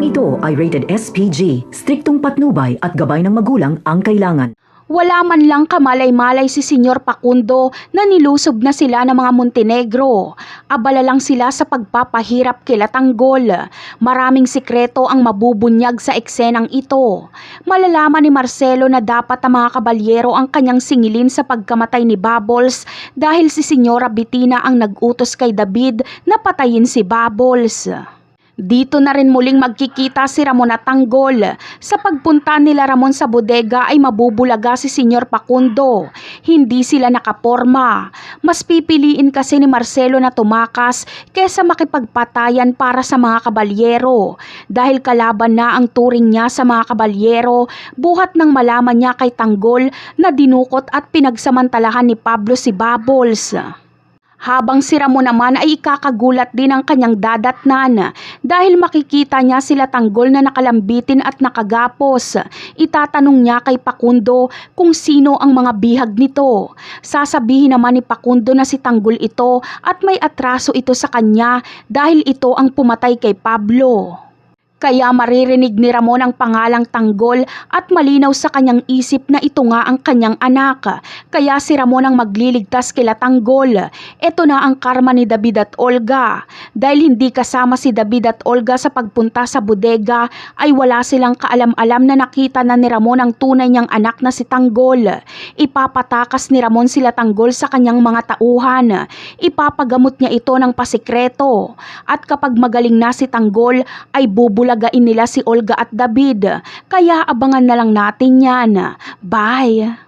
ito ay rated SPG. Striktong patnubay at gabay ng magulang ang kailangan. Wala man lang kamalay-malay si Senyor Pacundo na nilusob na sila ng mga Montenegro. Abala lang sila sa pagpapahirap kila Tanggol. Maraming sikreto ang mabubunyag sa eksenang ito. Malalaman ni Marcelo na dapat ang mga kabalyero ang kanyang singilin sa pagkamatay ni Bubbles dahil si Senyora Bettina ang nag-utos kay David na patayin si Bubbles. Dito na rin muling magkikita si Ramon at Tanggol. Sa pagpunta nila Ramon sa bodega ay mabubulaga si Senyor Pacundo. Hindi sila nakaporma. Mas pipiliin kasi ni Marcelo na tumakas kesa makipagpatayan para sa mga kabalyero. Dahil kalaban na ang turing niya sa mga kabalyero, buhat nang malaman niya kay Tanggol na dinukot at pinagsamantalahan ni Pablo si Bubbles. Habang si Ramon naman ay ikakagulat din ang kanyang dadatnan dahil makikita niya sila Tanggol na nakalambitin at nakagapos. Itatanong niya kay Pacundo kung sino ang mga bihag nito. Sasabihin naman ni Pacundo na si Tanggol ito at may atraso ito sa kanya dahil ito ang pumatay kay Pablo. Kaya maririnig ni Ramon ang pangalang Tanggol at malinaw sa kanyang isip na ito nga ang kanyang anak. Kaya si Ramon ang magliligtas kila Tanggol. Ito na ang karma ni David at Olga. Dahil hindi kasama si David at Olga sa pagpunta sa bodega ay wala silang kaalam-alam na nakita na ni Ramon ang tunay niyang anak na si Tanggol. Ipapatakas ni Ramon sila Tanggol sa kanyang mga tauhan. Ipapagamot niya ito ng pasikreto. At kapag magaling na si Tanggol ay bubulagain nila si Olga at David. Kaya abangan na lang natin yan. Bye!